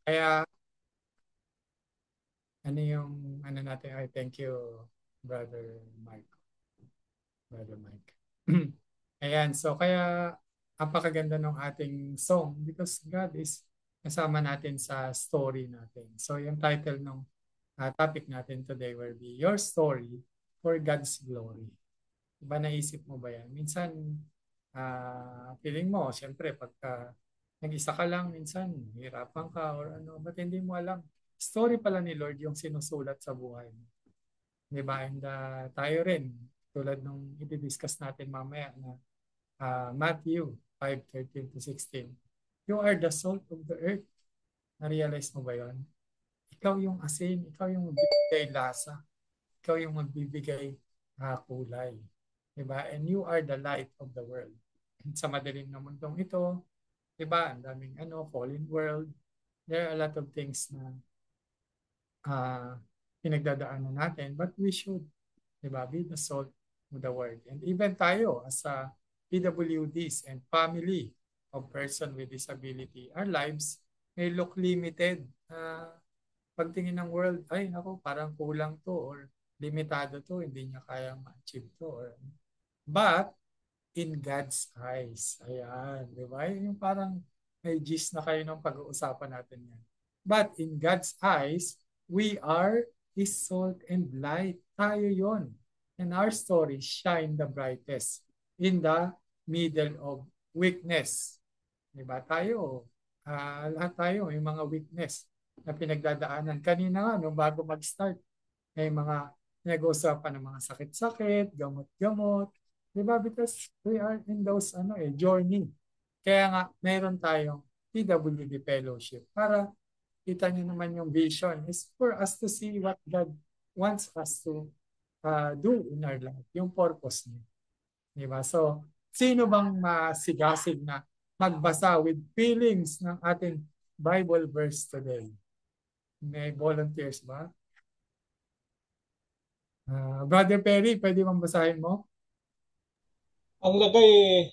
Kaya, ano yung, ano natin, ay, thank you, Brother Mike. Brother Mike. Ayan, so kaya, apakaganda ng ating song because God is kasama natin sa story natin. So, yung title ng topic natin today will be Your Story for God's Glory. Diba naisip mo ba yan? Minsan, feeling mo, siyempre, pagka nag-isa ka lang, minsan, hirapan ka or ano, ba't hindi mo alam? Story pala ni Lord yung sinusulat sa buhay mo. Diba? And tayo rin, tulad nung i-discuss natin mamaya na Matthew 5:13 to 16. You are the salt of the earth. Na-realize mo ba yon? Ikaw yung asin, ikaw yung magbibigay lasa, ikaw yung magbibigay kulay. Diba? And you are the light of the world. And sa madaling na mundong ito, diba? Ang daming fallen world. There are a lot of things na uh, pinagdadaanan natin, but we should, diba, be the salt of the world. And even tayo, as a PWDs and family of person with disability, our lives may look limited. Pagtingin ng world, ay, ako, parang kulang to or limitado to, hindi niya kayang ma-achieve to. But, in God's eyes, ayan, di ba? Yung parang may gist na kayo ng pag-uusapan natin yan. But, in God's eyes, we are His salt and light. Tayo yon. And our story shine the brightest in the middle of weakness. Di ba? Tayo, lahat tayo, yung mga weakness na pinagdadaanan. Kanina nga, nung bago mag-start, may mga nag-uusapan ng mga sakit-sakit, gamot-gamot. Di ba? Because we are in those journey. Kaya nga, meron tayong PWD Fellowship para kita nyo naman yung vision is for us to see what God wants us to do in our life, yung purpose niya. Di ba? So, sino bang masigasig na magbasa with feelings ng ating Bible verse today? May volunteers ba? Brother Perry, pwede bang basahin mo? Ang lagay,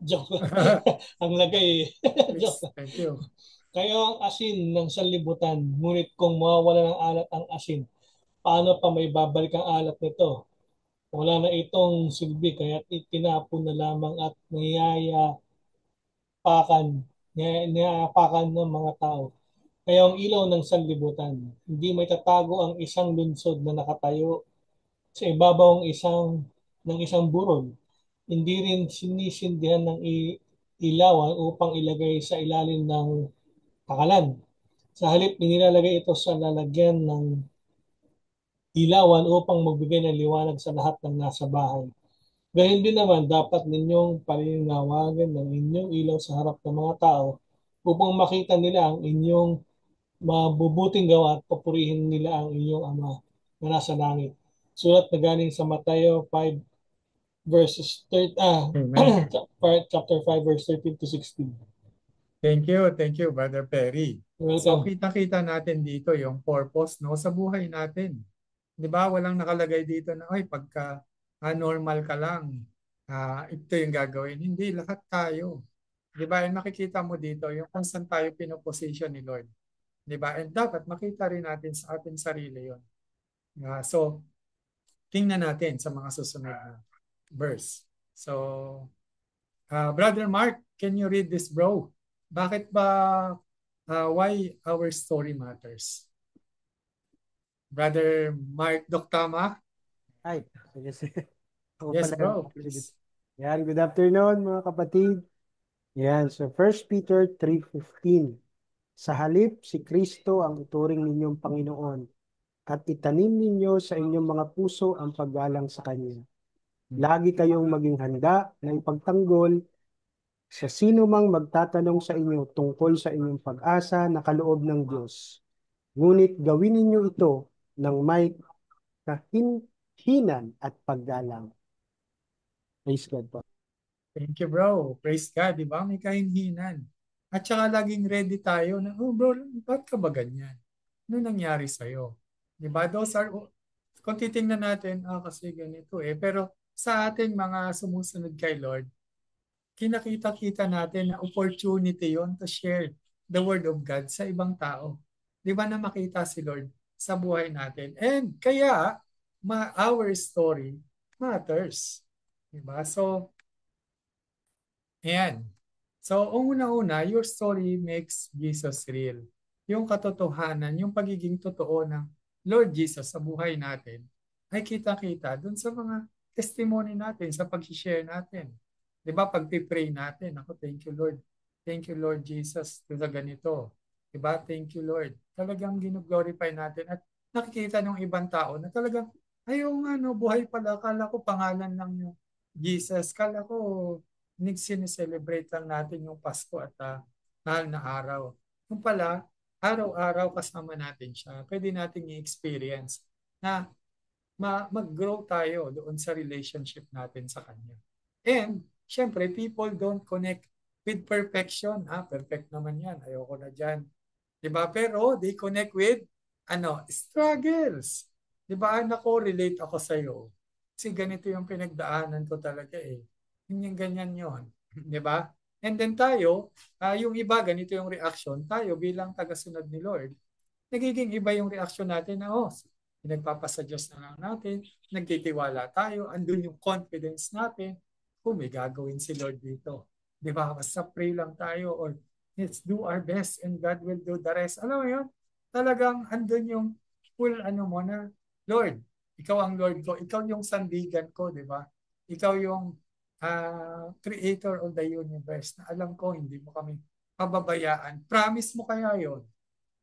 joke lang. Ang lagay, joke Please, lang. thank you. Kayo ang asin ng sanlibutan, ngunit kung mawawala ng alat ang asin, paano pa may babalik ang alat nito? Wala na itong silbi, kaya itinapon na lamang at niyayapakan ng mga tao. Kaya ang ilaw ng sanlibutan, hindi may tatago ang isang lunsod na nakatayo sa ibabaw ng isang burol. Hindi rin sinisindihan ng ilawan upang ilagay sa ilalim ng takalan. Sa halip, inilalagay ito sa lalagyan ng ilawan upang magbigay ng liwanag sa lahat ng nasa bahay. Gayun din naman, dapat ninyong palinawagan ng inyong ilaw sa harap ng mga tao upang makita nila ang inyong mabubuting gawa at papurihin nila ang inyong Ama na nasa langit. Sulat na galing sa Mateo 5 verses 30, Amen. chapter 5 verse 13 to 16. Thank you, Brother Perry. So, Welcome. kita-kita natin dito yung purpose no sa buhay natin. 'Di ba? Walang nakalagay dito na ay pagka normal ka lang, ito yung gagawin. Hindi, lahat tayo. 'Di ba? And makikita mo dito yung kung saan tayo pinoposition ni Lord. 'Di ba? And dapat makita rin natin sa ating sarili 'yon. So, tingnan natin sa mga susunod na verse. So, Brother Mark, can you read this, bro? Bakit ba, why our story matters? Brother Mark Doktama? Ay, sige, sige. Ako Yes, pala yung bro, dito. please. Yan, good afternoon mga kapatid. Yan, so First Peter 3:15. Sa halip, si Kristo ang ituring ninyong Panginoon at itanim ninyo sa inyong mga puso ang paggalang sa Kanya. Lagi kayong maging handa na ipagtanggol sa sino mang magtatanong sa inyo tungkol sa inyong pag-asa na kaloob ng Diyos. Ngunit gawin ninyo ito ng may kahinhinan at paggalang. Praise God po. Thank you, bro. Praise God, di ba? May kahinhinan. At saka laging ready tayo na, oh bro, ba't ka ba ganyan? Ano nangyari sa'yo? Di ba? Those are, kung titingnan natin, kasi ganito eh. Pero sa ating mga sumusunod kay Lord, kinakita-kita natin na opportunity yon to share the Word of God sa ibang tao. Di ba na makita si Lord sa buhay natin? And kaya, our story matters. Di ba? So, ayan. So, una-una, your story makes Jesus real. Yung katotohanan, yung pagiging totoo ng Lord Jesus sa buhay natin ay kita-kita dun sa mga testimony natin, sa pag-share natin. Di ba? Pag-pray natin, ako, thank you Lord. Thank you Lord Jesus sa ganito. Di ba? Thank you Lord. Talagang gino-glorify natin at nakikita ng ibang tao na talagang, ay, yung ano, buhay pala. Kala ko pangalan lang yung Jesus. Kala ko sineselebrate lang natin yung Pasko at mahal na araw. Yung pala, araw-araw kasama natin siya. Pwede natin i-experience na mag-grow tayo doon sa relationship natin sa Kanya. And, syempre, people don't connect with perfection. Perfect naman yan. Ayoko na dyan. Diba? Pero, they connect with, struggles. Diba? Nako, relate ako sa'yo. Kasi ganito yung pinagdaanan ko talaga eh. Yung ganyan yon. Diba? And then tayo, yung iba, ganito yung reaction. Tayo bilang tagasunod ni Lord, nagiging iba yung reaction natin na, pinagpapasa Diyos na lang natin, nagtitiwala tayo, andun yung confidence natin, may gagawin si Lord dito. Di ba? Basta pray lang tayo or let's do our best and God will do the rest. Alam mo yun? Talagang andun yung full mo na, Lord, ikaw ang Lord ko, ikaw yung sandigan ko, di ba? Ikaw yung creator of the universe na alam ko hindi mo kami pababayaan. Promise mo kaya yon,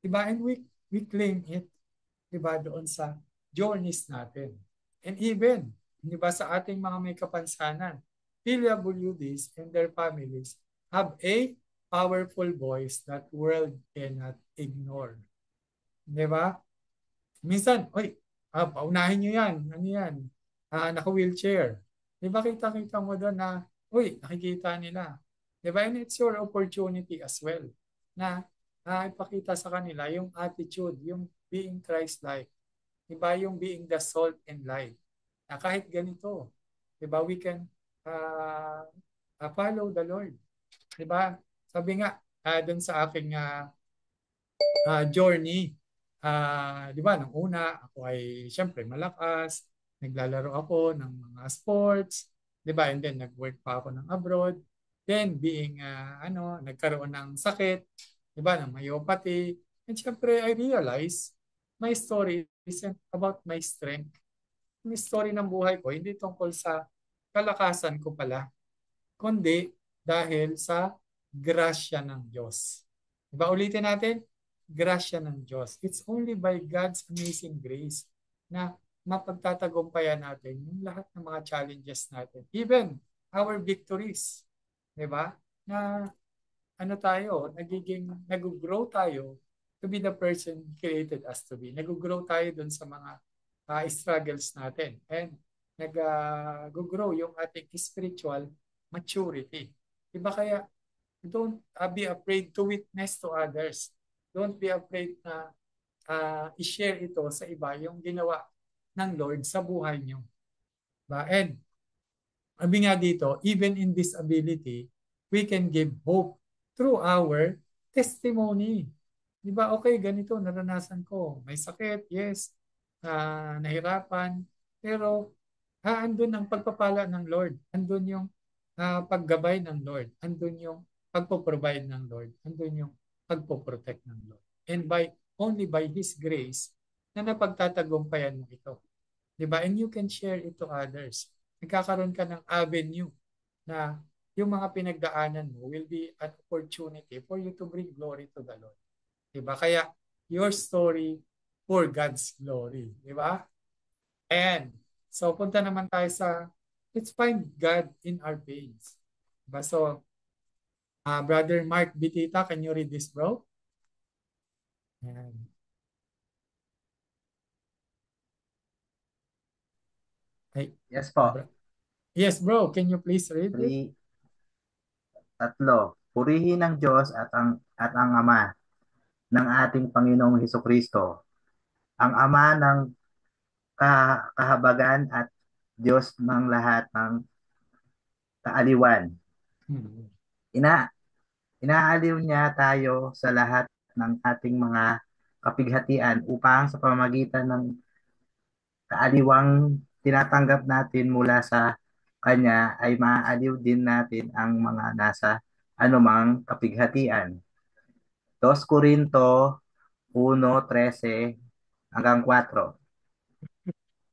di ba? And we claim it, di ba, doon sa journeys natin. And even, di ba, sa ating mga may kapansanan, PWDs and their families have a powerful voice that world cannot ignore. Di ba? Minsan, paunahin nyo yan. Ano yan? Naka-wheelchair. Di ba kita-kita mo doon na, nakikita nila. Di ba? And it's your opportunity as well na ipakita sa kanila yung attitude, yung being Christ-like. Di ba? Yung being the salt and light. Na kahit ganito, di ba? We can follow the Lord. Di ba? Sabi nga, doon sa aking journey, di ba, nung una, ako ay siyempre malakas, naglalaro ako ng mga sports, di ba, and then nag-work pa ako ng abroad, then being, nagkaroon ng sakit, di ba, ng myopathy, and siyempre I realize, my story isn't about my strength. Yung story ng buhay ko, hindi tungkol sa kalakasan ko pala, kundi dahil sa grasya ng Diyos. Diba, ulitin natin? Grasya ng Diyos. It's only by God's amazing grace na mapagtatagumpayan natin yung lahat ng mga challenges natin. Even our victories. Diba? Na tayo, nag-grow tayo to be the person created us to be. Nag-grow tayo dun sa mga struggles natin. And nag-grow yung ating spiritual maturity. Diba kaya don't be afraid to witness to others. Don't be afraid na i-share ito sa iba yung ginawa ng Lord sa buhay nyo. Diba? And sabi nga dito, even in disability, we can give hope through our testimony. Diba? Okay, ganito, naranasan ko. May sakit, yes. Nahirapan. Pero andun ang pagpapala ng Lord. Andun yung paggabay ng Lord. Andun yung pagpo-provide ng Lord. Andun yung pagpo-protect ng Lord. And only by His grace na napagtatagumpayan mo ito. Diba? And you can share it to others. Nagkakaroon ka ng avenue na yung mga pinagdaanan mo will be an opportunity for you to bring glory to the Lord. Diba? Kaya your story for God's glory. Diba? And so punta naman tayo sa let's find God in our pains. Diba? So Brother Mark Bitita, can you read this, bro? Ayan. Hey, Yes po. yes, bro. Can you please read it? Tatlo. Purihin ang Diyos at ang Ama ng ating Panginoong Hesukristo, ang Ama ng kahabagan at Diyos ng lahat ng kaaliwan. Hmm. Ina Inaaliw niya tayo sa lahat ng ating mga kapighatian upang sa pamamagitan ng kaaliwang tinatanggap natin mula sa Kanya ay maaaliw din natin ang mga nasa anumang kapighatian. 2 Korinto 1:13 hanggang 4.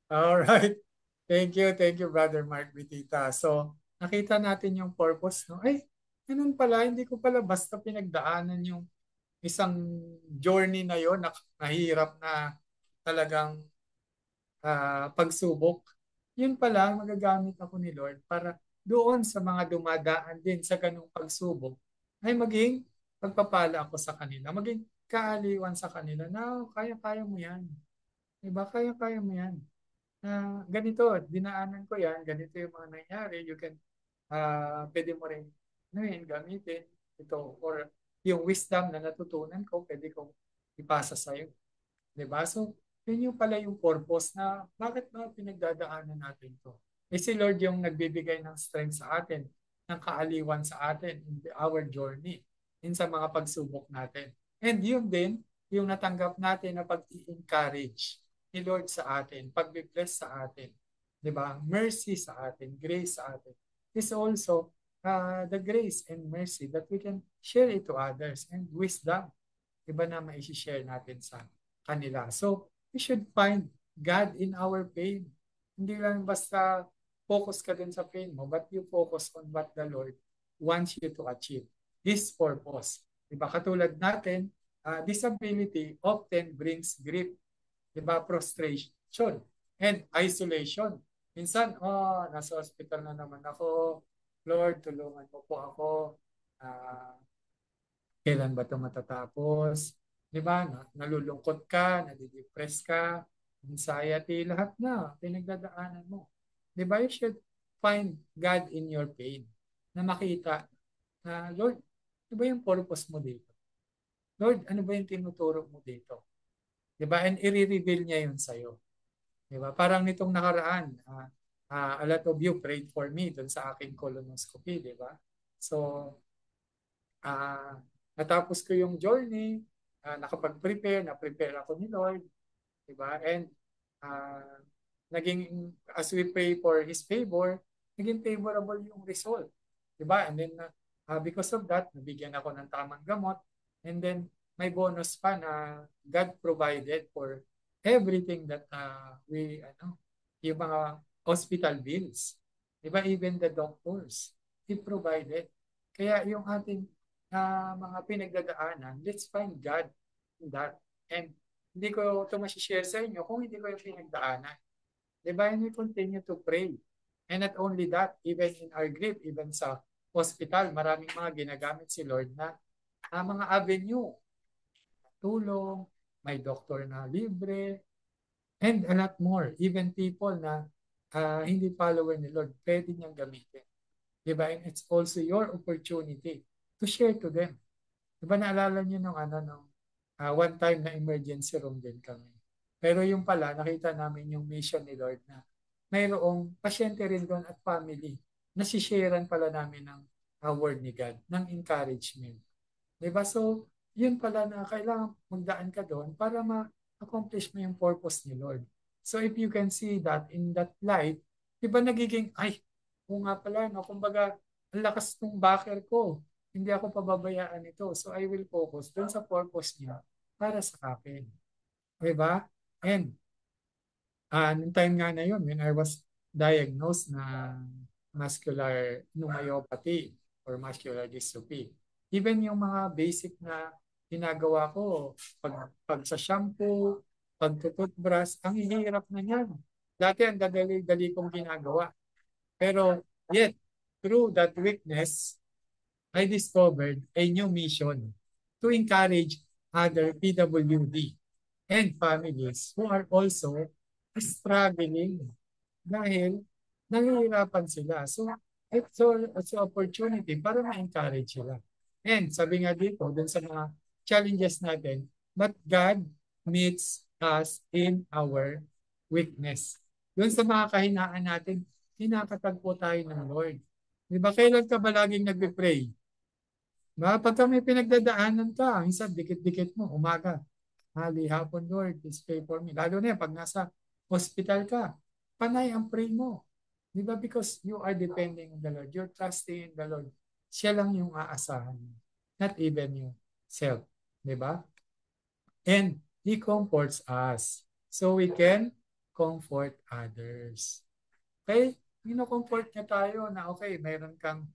All right. Thank you, Brother Mark Bitita. So, nakita natin yung purpose, no? Ay, ganun pala, hindi ko pala basta pinagdaanan yung isang journey na yon na nahirap na talagang pagsubok. Yun pala, magagamit ako ni Lord para doon sa mga dumadaan din sa ganung pagsubok ay maging pagpapala ako sa kanila, maging kaaliwan sa kanila na kaya-kaya mo yan. Diba? Kaya-kaya mo yan. Na ganito, dinaanan ko yan, ganito yung mga nangyari, you can, pwede mo rin gamitin ito or yung wisdom na natutunan ko, pwede kong ipasa sa'yo. Diba? So, yun yung pala yung purpose na bakit ba pinagdadaanan natin to? Eh si Lord yung nagbibigay ng strength sa atin, ng kaaliwan sa atin in our journey, in sa mga pagsubok natin. And yun din, yung natanggap natin na pag-i-encourage ni Lord sa atin, pag-bless sa atin. Diba? Mercy sa atin, grace sa atin is also the grace and mercy that we can share it to others and wisdom. Diba na ma-share natin sa kanila. So, we should find God in our pain. Hindi lang basta focus ka dun sa pain mo, but you focus on what the Lord wants you to achieve. His purpose. Diba? Katulad natin, disability often brings grief. Diba? Prostration and isolation. Minsan, nasa hospital na naman ako. Lord, tulungan mo po ako. Kailan ba ito matatapos? Di ba? Nalulungkot ka, nadidepress ka, anxiety, lahat na pinagdadaanan mo. Di ba? You should find God in your pain na makita na, Lord, ano ba yung purpose mo dito? Lord, ano ba yung tinuturo mo dito? Di ba? And i-reveal niya yun sa'yo. Di ba? Parang nitong nakaraan, a lot of you prayed for me dun sa aking colonoscopy, di ba? So, natapos ko yung journey, nakapag-prepare, na-prepare ako ni Lord, di ba? And naging, as we pray for His favor, naging favorable yung result, di ba? And then, because of that, nabigyan ako ng tamang gamot, and then, may bonus pa na God provided for everything that yung mga hospital bills. Di ba? Even the doctors, He provided. Kaya yung ating mga pinagdadaanan, let's find God in that. And hindi ko ito masishare sa inyo kung hindi ko yung pinagdaanan. Diba? And we continue to pray. And not only that, even in our grief, even sa hospital, maraming mga ginagamit si Lord na mga avenue, tulong, may doktor na libre, and a lot more. Even people na hindi follower ni Lord, pwede niyang gamitin. Diba? And it's also your opportunity to share to them. Diba naalala niyo nung one time na emergency room din kami. Pero yung pala, nakita namin yung mission ni Lord na mayroong pasyente rin doon at family. Nasisharean pala namin ng word ni God, ng encouragement. Diba? So, yun pala na kailangan magdaan ka doon para ma-accomplish mo yung purpose ni Lord. So, if you can see that in that light, diba nagiging, kung nga pala, no, kumbaga, ang lakas ng backer ko. Hindi ako pababayaan ito. So, I will focus doon sa purpose niya para sa akin. Diba? And, nung time nga na yun, when I was diagnosed na muscular myopathy or muscular dystrophy, even yung mga basic na ginagawa ko, pag sa shampoo, pagtututbrush, ang hihirap na yan. Dati ang dadali-dali kong ginagawa. Pero yet, through that weakness, I discovered a new mission to encourage other PWD and families who are also struggling dahil nangihirapan sila. So, it's an opportunity para ma-encourage sila. And sabi nga dito, dun sa mga challenges natin, but God meets us in our weakness. Dun sa mga kahinaan natin, hinakatagpo tayo ng Lord. Di ba kailan ka ba laging nagpe-pray? Pagka may pinagdadaanan ka, minsan dikit-dikit mo, umaga, hali, hapon, Lord, please pray for me. Lalo na yan, pag nasa hospital ka, panay ang pray mo. Di ba? Because you are depending on the Lord. You're trusting in the Lord. Siya lang yung aasahan mo. Not even yourself. Di ba? And He comforts us. So we can comfort others. Okay? Comfort niya tayo na okay, mayroon kang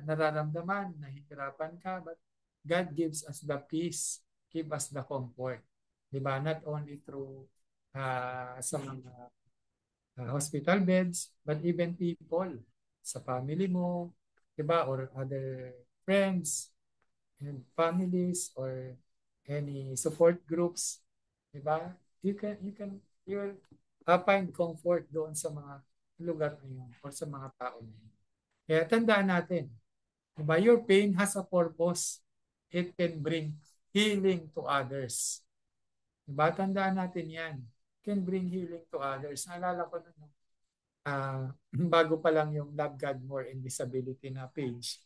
nararamdaman, nahihirapan ka, but God gives us the peace, give us the comfort. Diba? Not only through sa mga hospital beds, but even people sa family mo, diba? Or other friends and families or any support groups, diba? You will find comfort doon sa mga lugar na yun or sa mga tao na yun. Kaya tandaan natin, diba? Your pain has a purpose. It can bring healing to others. Diba? Tandaan natin yan. It can bring healing to others. Naalala ko na bago pa lang yung Love God More and Disability na page,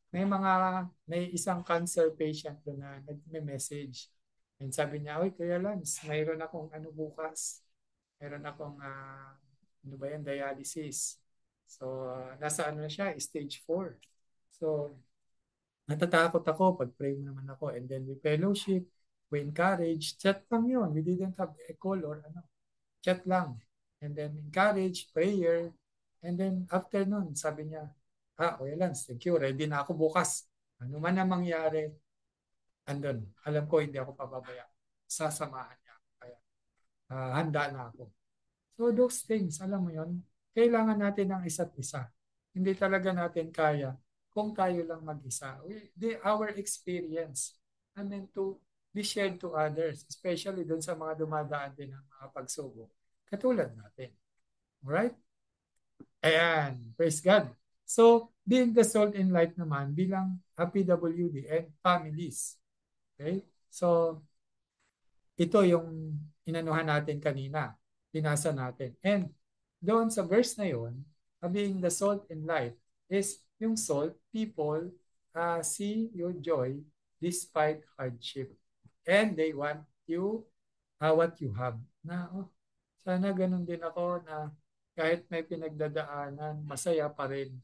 may isang cancer patient doon na nagme-message. And sabi niya, "Oy, Kuya Lance, mayroon akong bukas. Mayroon akong dialysis." So, nasa na siya, stage 4. So, natatakot ako, pag-pray mo naman ako. And then we fellowship, we encourage. Chat lang yun. We didn't have a call or chat lang. And then encourage, prayer. And then after nun, sabi niya, Kuya Lance, thank you. Ready na ako bukas. Ano man na mangyari, andun. Alam ko, hindi ako pababaya. Sasamahan niya. Kaya, handa na ako. So those things, alam mo yon, kailangan natin ng isa't isa. Hindi talaga natin kaya kung tayo lang mag-isa. Our experience, to be shared to others, especially dun sa mga dumadaan din ng mga pagsubok. Katulad natin. Alright? Ayan. Praise God. So, being the salt and light naman bilang PWD and families. Okay? So, ito yung inanuhan natin kanina. Pinasa natin. And doon sa verse na yun, being the salt and light is yung salt, people see your joy despite hardship. And they want you, what you have. Sana ganun din ako na kahit may pinagdadaanan, masaya pa rin.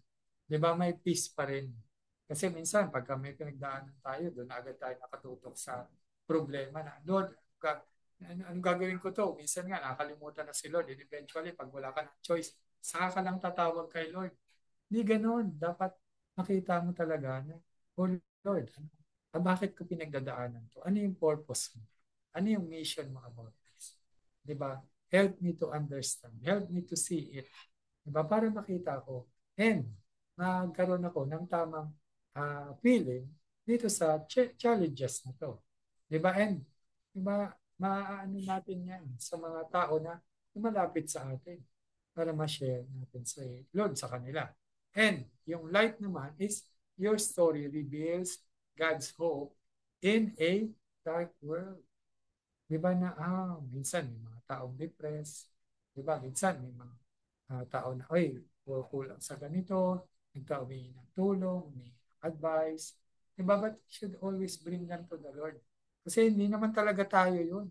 Di ba? May peace pa rin. Kasi minsan, pagka may pinagdaanan tayo, doon agad tayo nakatutok sa problema na, Lord, anong gagawin ko to? Minsan nga, nakalimutan na si Lord. And eventually, pag wala ka ng choice, saka ka lang tatawag kay Lord. Hindi ganun. Dapat makita mo talaga na, oh Lord, bakit ko pinagdadaanan to? Ano yung purpose mo? Ano yung mission mo about this? Diba? Help me to understand. Help me to see it. Diba? Para makita ko. And magkaroon ako ng tamang feeling dito sa challenges na to. Diba? And diba, maaano natin yan sa mga tao na malapit sa atin para ma-share natin sa Lord sa kanila. And yung light naman is your story reveals God's hope in a dark world. Diba na, minsan may mga taong depressed. Diba? Minsan may mga tao na, kulang sa ganito, nagtaumingi ng tulong, may advice. Diba? But you should always bring them to the Lord. Kasi hindi naman talaga tayo yun.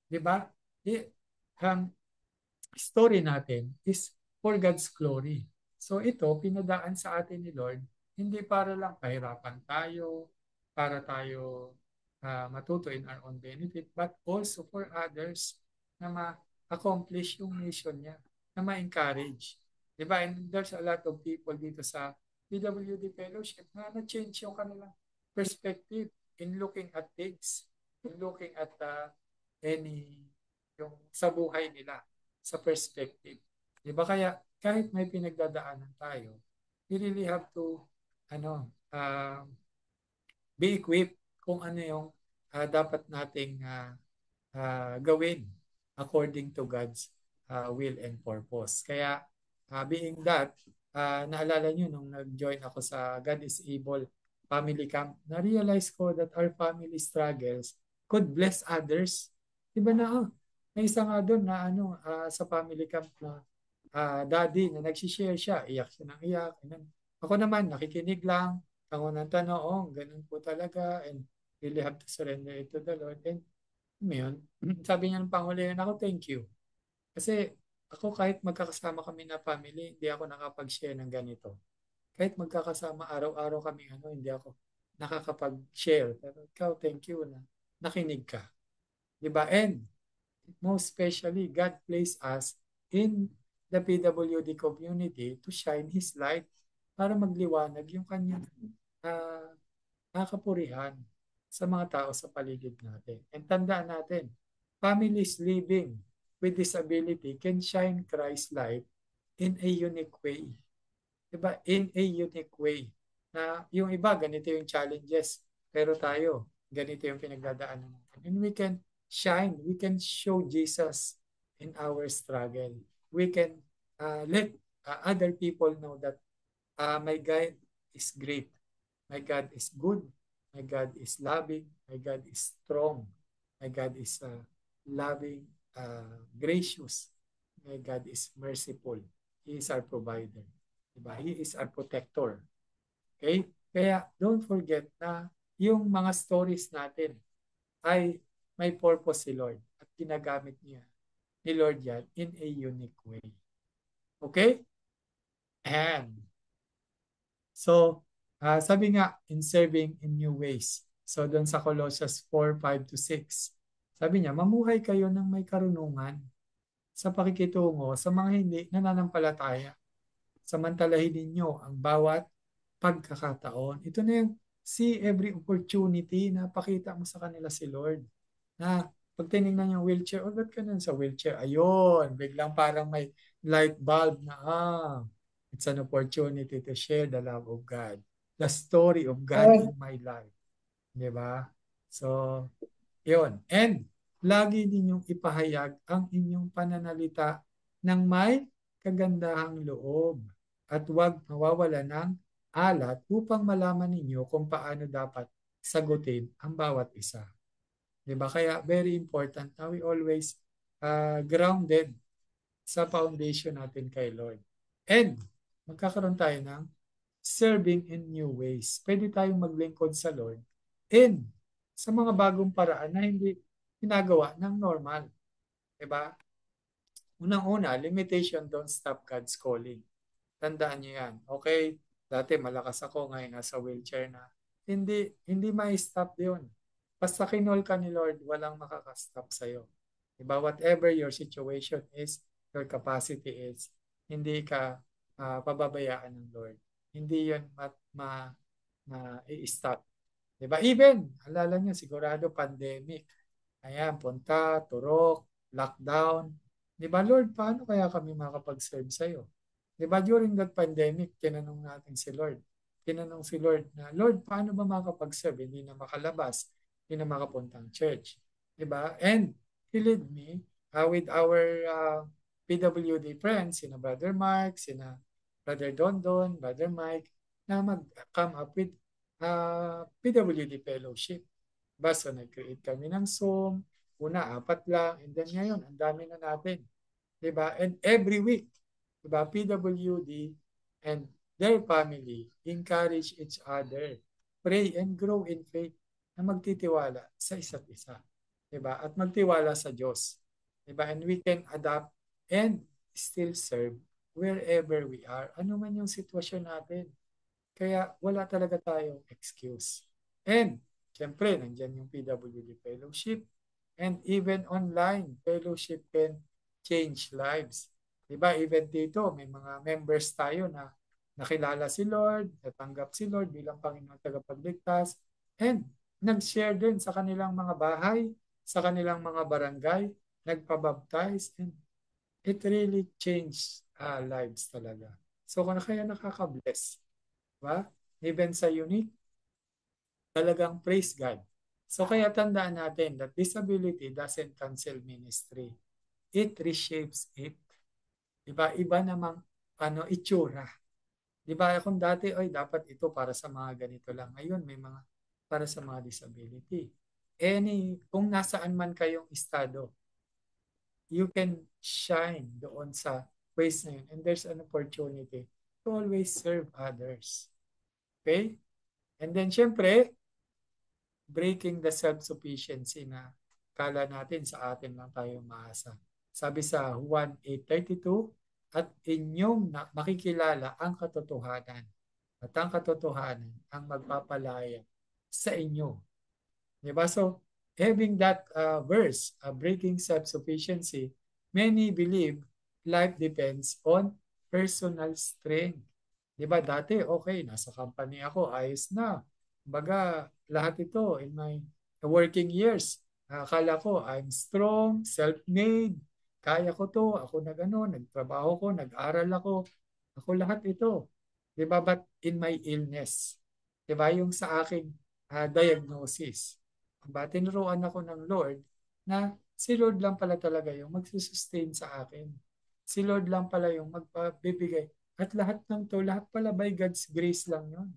Diba? Story natin is for God's glory. So ito, pinadaan sa atin ni Lord, hindi para lang pahirapan tayo, para tayo matuto in our own benefit, but also for others na ma-accomplish yung mission niya, na ma-encourage. Diba? And there's a lot of people dito sa PWD Fellowship na na-change yung kanilang perspective in looking at things, in looking at yung sa buhay nila, sa perspective. Diba? Kaya kahit may pinagdadaanan tayo, we really have to be equipped kung ano yung dapat nating gawin according to God's will and purpose. Kaya being that, naalala nyo nung nag-join ako sa God is Able family camp, na-realize ko that our family struggles could bless others. Diba na, may isa nga doon na sa family camp na daddy na nagsishare siya, iyak siya ng iyak. Ako naman, nakikinig lang, Pangunang tanong, ganun po talaga, and really have to surrender it to the Lord. And yun, sabi niya ng panghuli ako, thank you. Kasi ako kahit magkakasama kami na family, hindi ako nakapag-share ng ganito. Kahit magkakasama araw-araw kami, hindi ako nakakapag-share. Pero ikaw, thank you na nakinig ka. Diba? And most especially, God placed us in the PWD community to shine His light para magliwanag yung kanyang nakapurihan sa mga tao sa paligid natin. And tandaan natin, families living with disability can shine Christ's light in a unique way. Diba? In a unique way. Na yung iba, ganito yung challenges. Pero tayo, ganito yung pinagdadaanan natin. And we can shine. We can show Jesus in our struggle. We can let other people know that my God is great. My God is good. My God is loving. My God is strong. My God is loving, gracious. My God is merciful. He is our provider. Diba? He is our protector. Okay? Kaya don't forget na yung mga stories natin ay may purpose si Lord at ginagamit niya ni Lord yan in a unique way. Okay? And so, sabi nga, in serving in new ways. So, doon sa Colossians 4:5-6, sabi niya, mamuhay kayo ng may karunungan sa pakikitungo sa mga hindi nananampalataya. Samantalahin ninyo ang bawat pagkakataon. Ito na yung see every opportunity na pakita mo sa kanila si Lord. Na pag tinignan yung wheelchair, ba't ka nun sa wheelchair? Ayun, biglang parang may light bulb na, it's an opportunity to share the love of God. The story of God in my life. Diba? So, yun. And, lagi ninyong ipahayag ang inyong pananalita ng may kagandahang loob at huwag mawawala ng alat upang malaman ninyo kung paano dapat sagutin ang bawat isa. Diba? Kaya very important na we always grounded sa foundation natin kay Lord. And magkakaroon tayo ng serving in new ways. Pwede tayong maglingkod sa Lord and sa mga bagong paraan na hindi ginagawa ng normal. Diba? Unang-una, limitation don't stop God's calling. Tandaan niyo yan. Okay, dati malakas ako, ngayon nasa wheelchair na. Hindi ma-stop yun. Basta kinol ka ni Lord, walang makakastop sa'yo. Diba? Whatever your situation is, your capacity is, hindi ka pababayaan ng Lord. Hindi yun i-stop. Diba? Even, alala niyo, sigurado pandemic. Ayan, punta, turok, lockdown. Diba, Lord, paano kaya kami makapag-serve sa'yo? Diba, during that pandemic, tinanong natin si Lord. Tinanong si Lord na, Lord, paano ba makapag-serve? Hindi na makalabas, hindi na makapuntang church. Diba? And He led me with our PWD friends, sina Brother Mark, sina Brother Dondon, Brother Mike, na mag-come up with PWD Fellowship. Basta nag-create kami ng Zoom, una 4 lang, and then ngayon, ang dami na natin. Diba? And every week, diba, PWD and their family encourage each other, pray and grow in faith na magtitiwala sa isa't isa. Diba? At magtiwala sa Diyos. Diba? And we can adapt and still serve wherever we are. Ano man yung sitwasyon natin. Kaya wala talaga tayong excuse. And, syempre, nandyan yung PWD Fellowship. And even online, fellowship can change lives. Diba? Even dito, may mga members tayo na nakilala si Lord, natanggap si Lord bilang Panginoon tagapagligtas, and nag-share din sa kanilang mga bahay, sa kanilang mga barangay, nagpabaptize, and it really changed lives talaga. So, kaya nakaka-bless. Diba? Even sa unique, talagang praise God. So kaya tandaan natin that disability doesn't cancel ministry. It reshapes it. Diba? Iba namang itsura. Diba? Kung dati, dapat ito para sa mga ganito lang. Ngayon, may mga para sa mga disability. Kung nasaan man kayong estado, you can shine doon sa ways na yun. And there's an opportunity to always serve others. Okay? And then, syempre, breaking the self-sufficiency na kala natin sa atin lang tayo maasa. Sabi sa Juan 8:32, at inyong makikilala ang katotohanan. At ang katotohanan ang magpapalaya sa inyo. Diba? So, having that verse, breaking self-sufficiency, many believe life depends on personal strength. Diba? Dati, okay, nasa company ako, ayos na. Baga, lahat ito in my working years. Akala ko, I'm strong, self-made, kaya ko to, ako na gano'n, nagtrabaho ko, nag-aral ako lahat ito. Diba? But in my illness, diba? Yung sa aking diagnosis, ba, tinuruan ako ng Lord na si Lord lang pala talaga yung magsusustain sa akin. Si Lord lang pala yung magpabibigay. At lahat ng to, lahat pala by God's grace lang yun.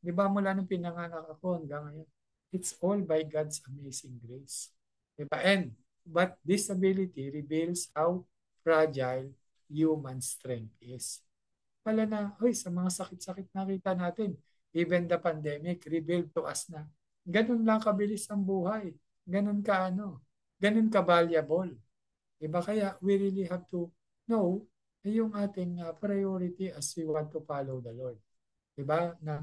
Di ba mula nung pinanganak ako hanggang ngayon, it's all by God's amazing grace. Di ba? But this ability reveals how fragile human strength is. Pala na, sa mga sakit-sakit nakita natin, even the pandemic revealed to us na ganun lang kabilis ang buhay. Ganun ka ganun ka valuable. Diba? Kaya we really have to know yung ating priority as we want to follow the Lord. Diba? Na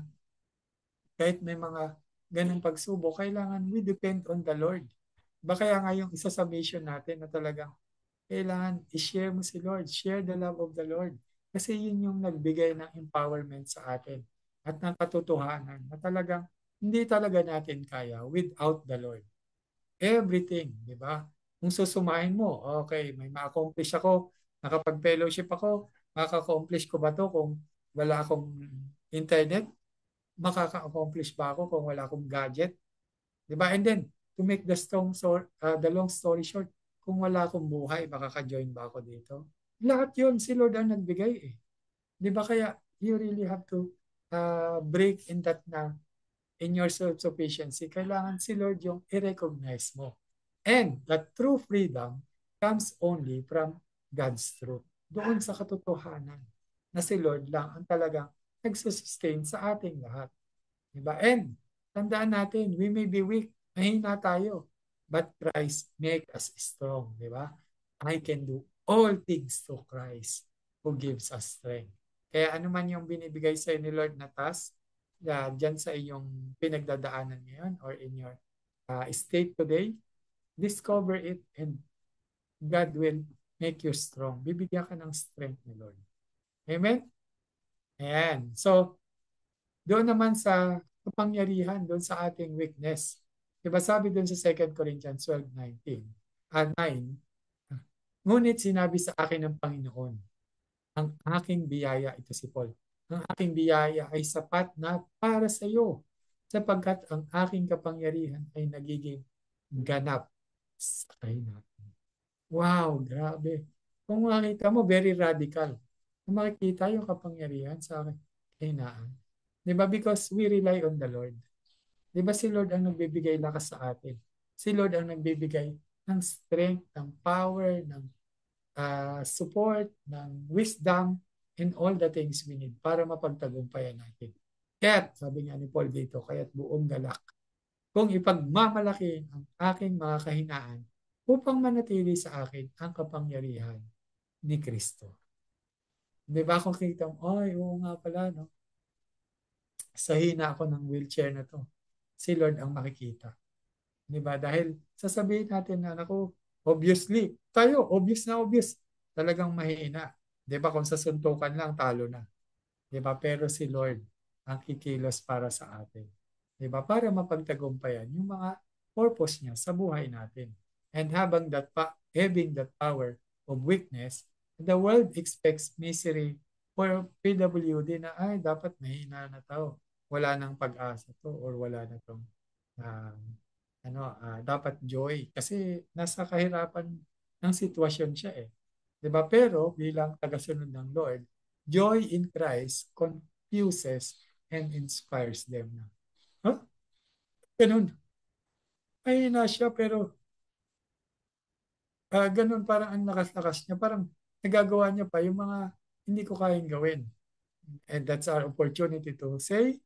kahit may mga ganung pagsubok, kailangan we depend on the Lord. Diba? Kaya nga yung isa sa mission natin na talagang kailangan i-share mo si Lord. Share the love of the Lord. Kasi yun yung nagbigay ng empowerment sa atin at ng katotohanan na talagang hindi talaga natin kaya without the Lord. Everything, di ba? Kung susumahin mo, okay, may ma-accomplish ako, nakapag-fellowship ako, makaka-accomplish ko ba to kung wala akong internet? Makaka-accomplish ba ako kung wala akong gadget? Di ba? And then, to make the long story short, kung wala akong buhay, makaka-join ba ako dito? Lahat yun, si Lord ang nagbigay eh. Di ba kaya you really have to break in that na in your self-sufficiency, kailangan si Lord yung i-recognize mo. And that true freedom comes only from God's truth. Doon sa katotohanan na si Lord lang ang talagang nagsusustain sa ating lahat. Diba? And tandaan natin, we may be weak, mahina tayo, but Christ make us strong. Diba? I can do all things through Christ who gives us strength. Kaya ano man yung binibigay sa ni Lord na task, dyan sa iyong pinagdadaanan ngayon or in your state today, discover it and God will make you strong. Bibigyan ka ng strength ni Lord. Amen? Ayan. So, doon naman sa kapangyarihan, doon sa ating weakness. Diba sabi doon sa 2 Corinthians 12:9, ngunit sinabi sa akin ng Panginoon, ang aking biyaya, ito si Paul, ang aking biyaya ay sapat na para sa iyo sapagkat ang aking kapangyarihan ay nagiging ganap sa kahinaan. Wow, grabe. Kung makita mo, very radical. Kung makikita yung kapangyarihan sa aking kahinaan. Diba? Because we rely on the Lord. Diba si Lord ang nagbibigay lakas sa atin? Si Lord ang nagbibigay ng strength, ng power, ng support, ng wisdom, and all the things we need para mapagtagumpayan natin. Kaya't, sabi nga ni Paul dito, kaya't buong galak, kung ipagmamalaki ang aking mga kahinaan upang manatili sa akin ang kapangyarihan ni Kristo. Di ba kung kita mo, ay, oo nga pala, no? Sa hina ako ng wheelchair na to, si Lord ang makikita. Di ba? Dahil sasabihin natin na, naku, obviously, tayo, obvious na obvious, talagang mahina. Di ba? Kung sa suntukan lang, talo na. Di ba? Pero si Lord ang kikilos para sa atin. Di ba? Para mapagtagumpayan yung mga purpose niya sa buhay natin. And having that power of weakness, the world expects misery for PWD na ay dapat mahina na tao. Wala nang pag-asa to or wala na tong dapat joy kasi nasa kahirapan ng sitwasyon siya eh. 'Di ba? Pero bilang tagasunod ng Lord, joy in Christ confuses and inspires them na. Huh? Ganun. Ay na siya pero ganun parang ang lakas-lakas niya. Parang nagagawa niya pa yung mga hindi ko kayang gawin. And that's our opportunity to say,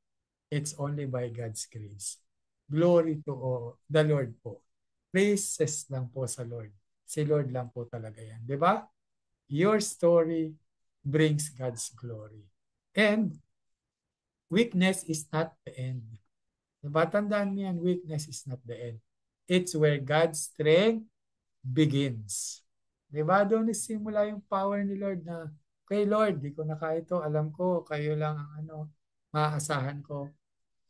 It's only by God's grace. Glory to the Lord po. Praises lang po sa Lord. Si Lord lang po talaga yan. Di ba? Your story brings God's glory. And weakness is not the end. Diba? Tandaan mo yan, weakness is not the end. It's where God's strength begins. Diba? Doon nagsimula yung power ni Lord na, okay Lord, di ko na kaya ito. Alam ko, kayo lang ang maaasahan ko.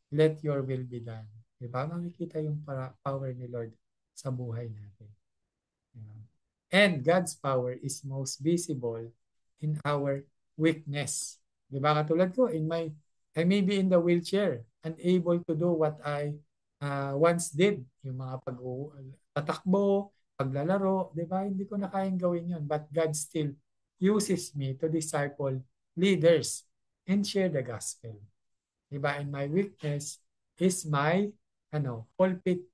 Let your will be done. Diba? Makikita yung power ni Lord sa buhay natin. Diba? And God's power is most visible in our weakness. Diba? Katulad ko, I may be in the wheelchair, unable to do what I once did. Yung mga tatakbo, paglalaro, diba? Hindi ko na kayang gawin yun. But God still uses me to disciple leaders and share the gospel. Diba? And my weakness is my pulpit.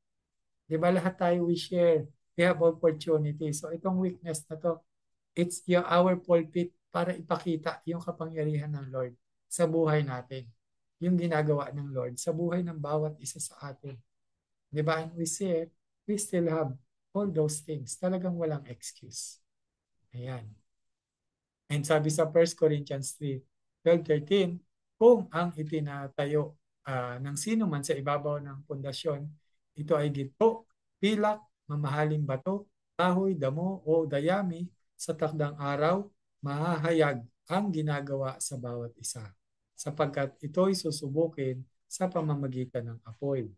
Diba? Lahat tayo we share. We have opportunity. So itong weakness na to, it's our pulpit para ipakita yung kapangyarihan ng Lord sa buhay natin. Yung ginagawa ng Lord sa buhay ng bawat isa sa atin. Diba? And we see it, we still have all those things. Talagang walang excuse. Ayan. And sabi sa 1 Corinthians 3:12-13, kung ang itinatayo ng sino man sa ibabaw ng pundasyon, ito ay ginto, pilak, mamahaling bato, kahoy, damo o dayami, sa takdang araw, mahahayag ang ginagawa sa bawat isa, sapagkat ito'y susubukin sa pamamagitan ng apoy.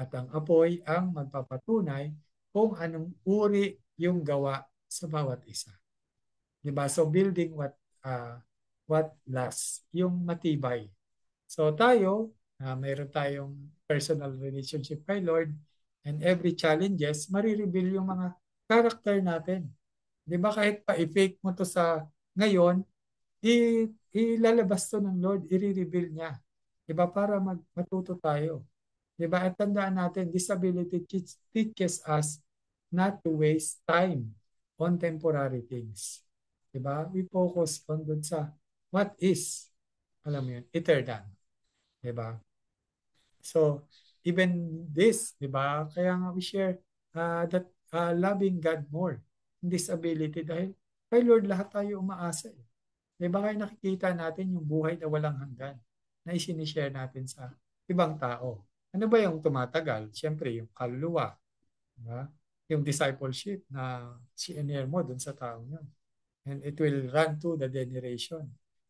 At ang apoy ang magpapatunay kung anong uri yung gawa sa bawat isa. Diba? So building what lasts, yung matibay. So tayo, mayroon tayong personal relationship kay Lord, and every challenges, marireveal yung mga character natin. Di ba kahit pa i-fake mo to sa ngayon, ilalabas to ng Lord, i-reveal niya. Di ba para matuto tayo. Di ba? At tandaan natin, disability teaches us not to waste time on temporary things. Di ba? We focus on dun sa what is, alam mo yun, eternal. Di ba? So, even this, di ba? Kaya nga we share that loving God more in disability dahil kay Lord lahat tayo umaasa. Di ba? Kaya nakikita natin yung buhay na walang hanggan na isinishare natin sa ibang tao. Ano ba yung tumatagal? Siyempre, yung kaluluwa. Di ba? Yung discipleship na sinare mo dun sa taong yun. And it will run to the generation.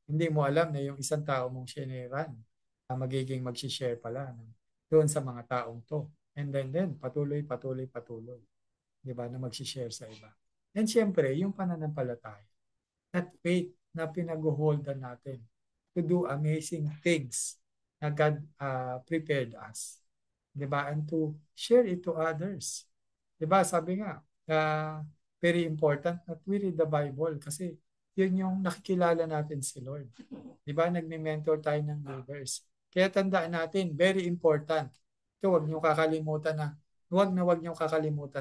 Hindi mo alam na yung isang tao mong share magiging mag-share pala doon sa mga taong to. And then patuloy. Di ba? Na mag-share sa iba. And syempre, yung pananampalataya. That faith na pinag-holdan natin to do amazing things na God prepared us. Di ba? And to share it to others. Di ba? Sabi nga, very important that we read the Bible kasi yun yung nakikilala natin si Lord. Di ba? Nagme-mentor tayo ng leaders. Kaya tandaan natin, very important. Ito, huwag niyo kakalimutan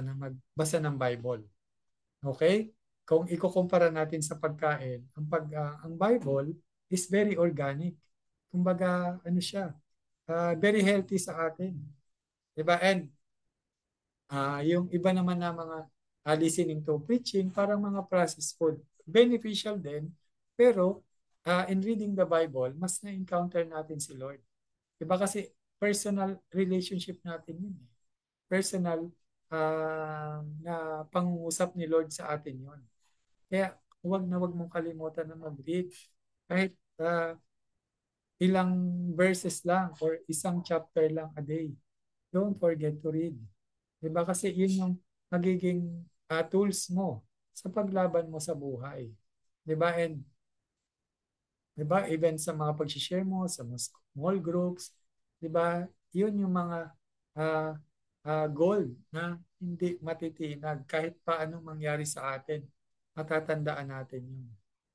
na magbasa ng Bible. Okay? Kung ikukumpara natin sa pagkain, ang Bible is very organic. Kumbaga, siya, very healthy sa atin. Diba? And yung iba naman na mga listening to preaching, parang mga processed food. Beneficial din, pero in reading the Bible, mas na-encounter natin si Lord. Diba kasi personal relationship natin yun. Personal na pangungusap ni Lord sa atin yun. Kaya huwag mong kalimutan na mag-read. Kahit ilang verses lang or isang chapter lang a day. Don't forget to read. Diba? Kasi yun yung magiging tools mo sa paglaban mo sa buhay. Diba? And diba? Even sa mga pag-share mo, sa mga small groups, diba? Yun yung mga goal na hindi matitinag kahit paano mangyari sa atin. Matatandaan natin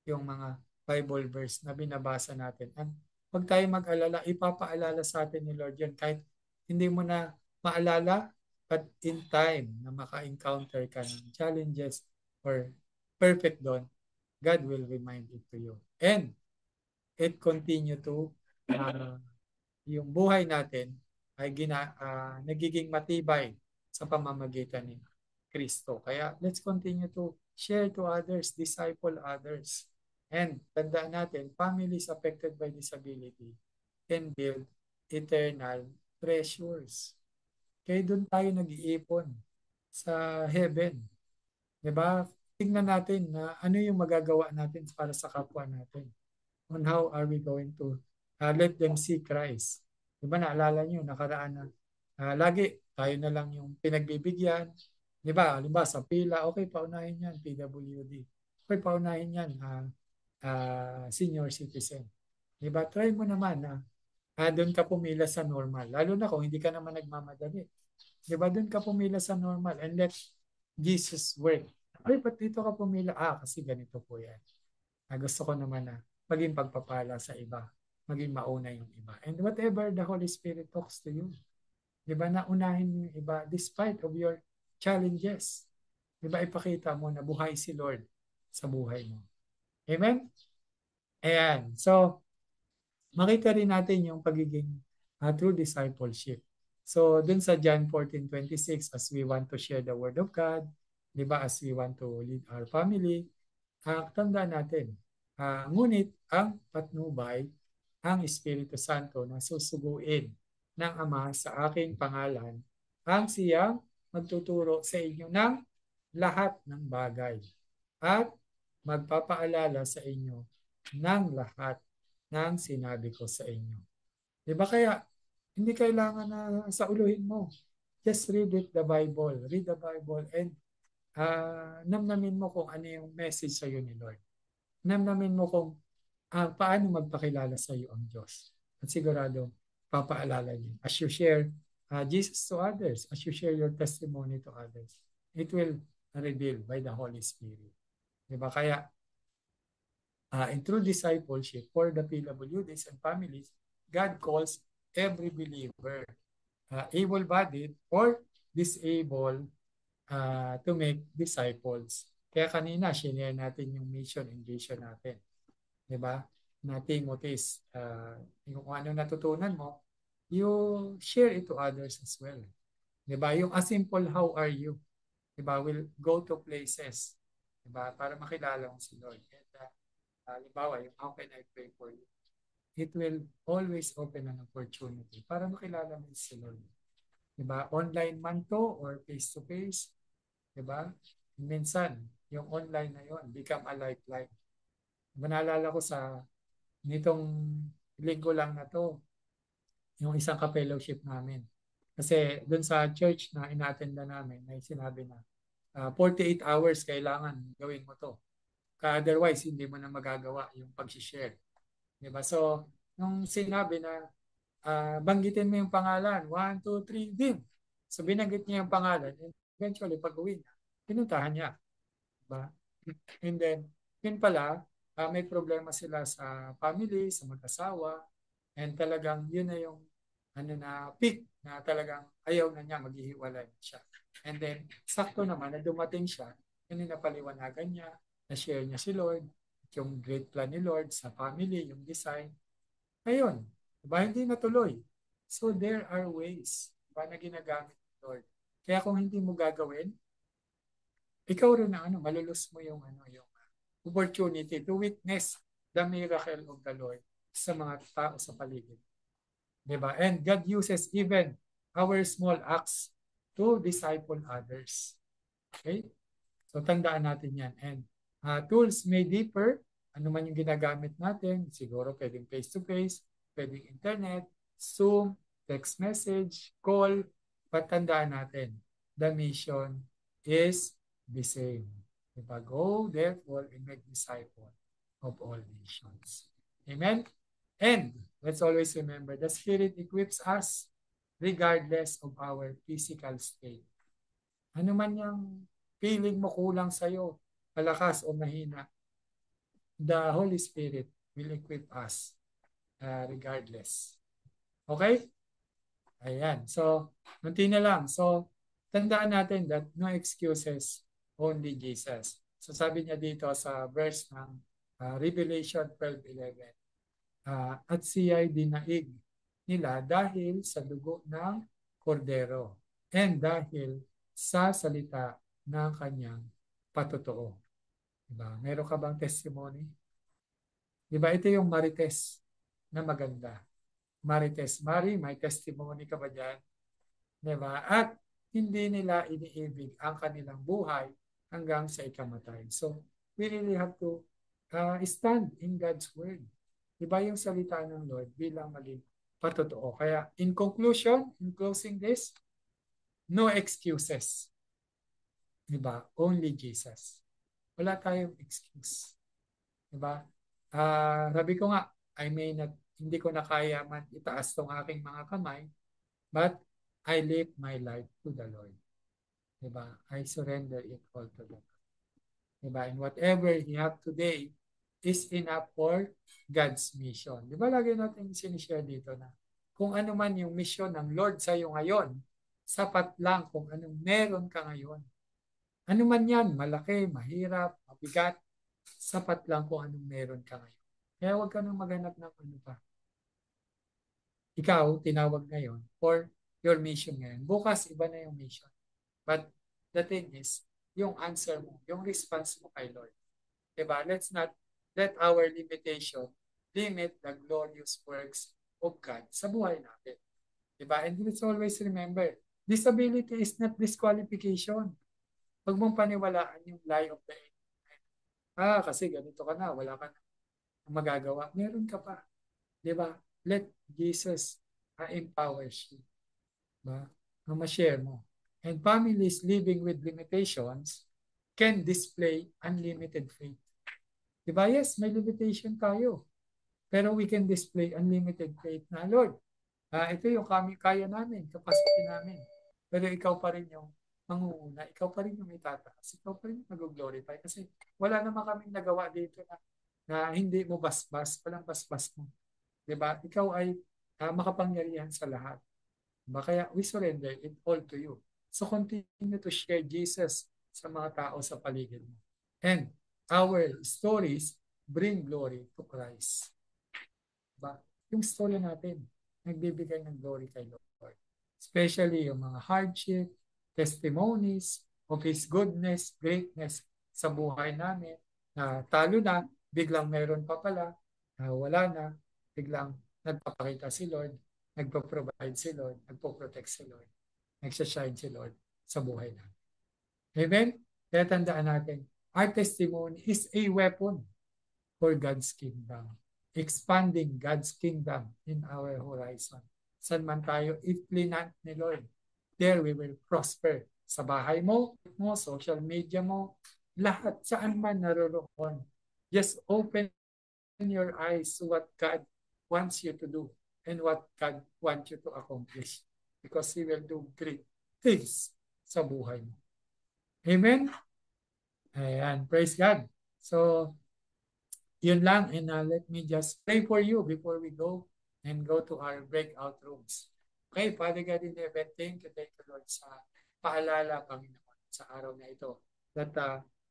yung mga Bible verse na binabasa natin. And huwag tayo mag-alala, ipapaalala sa atin ni Lord yan kahit hindi mo na maalala, but in time na maka-encounter ka ng challenges or perfect doon, God will remind it to you. And it continue to yung buhay natin ay nagiging matibay sa pamamagitan ni Kristo. Kaya let's continue to share to others, disciple others. And tandaan natin, families affected by disability can build eternal treasures. Kaya doon tayo nag-iipon sa heaven. Diba? Tingnan natin na ano yung magagawa natin para sa kapwa natin. On how are we going to let them see Christ. Diba naalala nyo, nakaraan na lagi tayo na lang yung pinagbibigyan. Diba? Halimbawa sa pila, okay, paunahin yan, PWD. Okay, paunahin yan, senior citizen. Diba? Try mo naman na doon ka pumila sa normal. Lalo na kung hindi ka naman nagmamadali. Diba? Doon ka pumila sa normal and let Jesus work. Ay, ba't dito ka pumila? Kasi ganito po yan. Gusto ko naman na maging pagpapala sa iba. Maging mauna yung iba. And whatever the Holy Spirit talks to you. Diba? Naunahin mo yung iba despite of your challenges. Diba? Ipakita mo na buhay si Lord sa buhay mo. Amen? Ayan. So, makita rin natin yung pagiging true discipleship. So, dun sa John 14:26, as we want to share the Word of God, di ba, as we want to lead our family, tandaan natin, ngunit ang patnubay, ang Espiritu Santo na susuguin ng Ama sa aking pangalan, ang siyang magtuturo sa inyo ng lahat ng bagay at magpapaalala sa inyo ng lahat ng sinabi ko sa inyo. Di ba kaya, hindi kailangan na sauluhin mo. Just read the Bible. Read the Bible and namnamin mo kung ano yung message sa iyo ni Lord. Namnamin mo kung paano magpakilala sa iyo ang Diyos. At sigurado, papaalala niyo. As you share Jesus to others, as you share your testimony to others, it will reveal by the Holy Spirit. Diba? Kaya, in true discipleship for the PWDs and families, God calls every believer, able-bodied or disabled, to make disciples. Kaya kanina, share natin yung mission and vision natin. Diba? Na Timothy's, yung ano natutunan mo, you share it to others as well. Diba? Yung a simple, how are you? Diba? We'll go to places. Diba? Para makilala mo si Lord. And, halimbawa, yung how can I pray for you? It will always open an opportunity para makilala mo si Lord. Diba? Online man to or face-to-face. Diba? Minsan, yung online na yon become a lifeline. Naalala ko sa nitong linggo lang na to, yung isang ka-fellowship namin. Kasi doon sa church na ina-attenda namin, may sinabi na 48 hours kailangan gawin mo to. Otherwise, hindi mo na magagawa yung pag-share. Diba? So, nung sinabi na banggitin mo yung pangalan, 1, 2, 3, din. So, binanggit niya yung pangalan. And eventually, pag-uwi niya, pinuntahan niya. Diba? And then, yun pala, may problema sila sa family, sa mag-asawa. And talagang yun na yung peak na talagang ayaw na niya, maghihiwalay siya. And then, sakto naman na dumating siya, yun yung napaliwanagan niya, na-share niya si Lord, yung great plan ni Lord sa family, yung design. Ngayon, diba, hindi natuloy. So, there are ways diba, na ginagamit ni Lord. Kaya kung hindi mo gagawin, ikaw rin na malulus mo yung opportunity to witness the miracle of the Lord sa mga tao sa paligid. Diba? And God uses even our small acts to disciple others. Okay? So tandaan natin yan. And tools may differ. Ano man yung ginagamit natin. Siguro pwedeng face-to-face, pwedeng internet, Zoom, text message, call. But tandaan natin, the mission is the same. Diba? Go therefore and make disciples of all nations. Amen? And let's always remember, the Spirit equips us regardless of our physical state. Ano man yung feeling mo kulang sa'yo, malakas o mahina, the Holy Spirit will equip us regardless. Okay? Ayan. So, munti na lang. So, tandaan natin that no excuses, only Jesus. So, sabi niya dito sa verse ng Revelation 12:11, at siya'y dinaig nila dahil sa dugo ng kordero and dahil sa salita ng kanyang patotoo. Diba? Meron ka bang testimony? Diba ito yung marites na maganda. Marites, Mari, may testimony ka ba dyan? Diba? At hindi nila iniibig ang kanilang buhay hanggang sa ikamatay. So, we really have to stand in God's word. Diba yung salita ng Lord bilang maging patotoo. Kaya in conclusion, in closing this, no excuses. Diba? Only Jesus. Wala tayong excuse. Diba? Sabi ko nga, hindi ko na kaya man itaas tong aking mga kamay, but I live my life to the Lord. Diba? I surrender it all to the Lord. Diba? And whatever you have today is enough for God's mission. Diba lagi natin sinishare dito na kung ano man yung mission ng Lord sa iyo ngayon, sapat lang kung anong meron ka ngayon. Ano man yan, malaki, mahirap, mabigat, sapat lang kung anong meron ka ngayon. Kaya huwag ka nang maghanap ng ano pa. Ikaw, tinawag ngayon for your mission ngayon. Bukas, iba na yung mission. But the thing is, yung answer mo, yung response mo kay Lord. Diba? Let's not let our limitation limit the glorious works of God sa buhay natin. Diba? And let's always remember, disability is not disqualification. Huwag mong paniwalaan yung lie of the enemy. Kasi ganito ka na, wala ka na magagawa. Meron ka pa. Diba? Let Jesus empowers you. Diba? Ma-share mo. And families living with limitations can display unlimited faith. Diba? Yes, may limitation tayo. Pero we can display unlimited faith na, Lord, ito yung kaya namin, capacity namin. Pero ikaw pa rin yung mangunguna, ikaw pa rin yung itataas, ikaw pa rin yung mag-glorify. Kasi wala naman kaming nagawa dito na hindi mo basbas, walang basbas mo. Diba? Ikaw ay makapangyarihan sa lahat. Diba? Kaya we surrender it all to you. So continue to share Jesus sa mga tao sa paligid mo. And our stories bring glory to Christ. Diba? Yung story natin, nagbibigay ng glory kay Lord. Especially yung mga hardship, testimonies of His goodness, greatness sa buhay namin, na talo na, biglang meron pa pala, wala na, biglang nagpapakita si Lord, nagpo-provide si Lord, nagpo-protect si Lord, nagsashine si Lord sa buhay namin. Amen? Kaya tandaan natin, our testimony is a weapon for God's kingdom. Expanding God's kingdom in our horizon. Saan man tayo i-plinant ni Lord, there we will prosper. Sa bahay mo, social media mo, lahat, saan man naroroon. Just open your eyes to what God wants you to do and what God wants you to accomplish. Because He will do great things sa buhay mo. Amen? Ayan, praise God. So, yun lang, and let me just pray for you before we go and go to our breakout rooms. Okay, Father God in heaven, thank you, Lord, sa paalala, Panginoon, sa araw na ito, that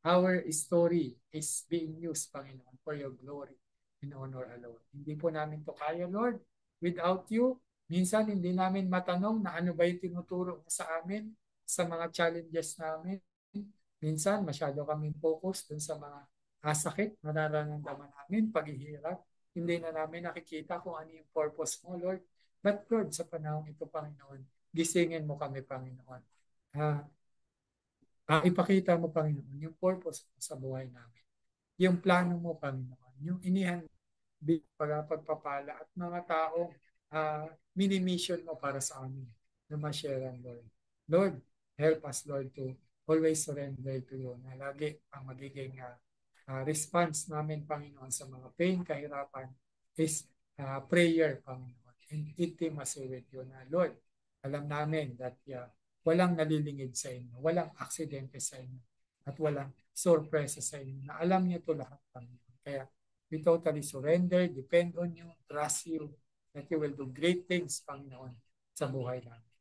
our story is being used, Panginoon, for your glory and honor alone. Hindi po namin to kaya, Lord, without you. Minsan, hindi namin matanong na ano ba yung tinuturo mo sa amin, sa mga challenges namin. Minsan, masyado kaming focus dun sa mga sakit na nararamdaman namin, paghihirap. Hindi na namin nakikita kung ano yung purpose mo, Lord. But Lord, sa panahon ito, Panginoon, gisingin mo kami, Panginoon. Ipakita mo, Panginoon, yung purpose mo sa buhay namin. Yung plano mo, Panginoon. Yung inihan para pagpapala at mga taong mini-mission mo para sa amin na ma-share, Lord. Lord, help us, Lord, to always surrender to you na lagi ang magiging response namin, Panginoon, sa mga pain, kahirapan is prayer, Panginoon, and intimacy with you na, Lord, alam namin that walang nalilingid sa inyo, walang aksidente sa inyo, at walang sorpresa sa inyo, na alam niyo ito lahat, Panginoon. Kaya we totally surrender, depend on you, trust you, that you will do great things, Panginoon, sa buhay namin.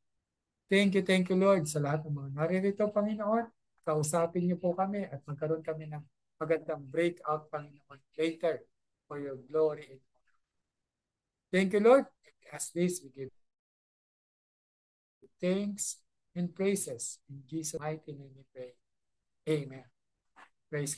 Thank you, Lord, sa lahat ng mga naririto, Panginoon. Kausapin niyo po kami at magkaroon kami ng magandang breakout, Panginoon, later for your glory and Thank you, Lord. As this, we give thanks and praises. In Jesus' mighty name we pray. Amen. Praise God.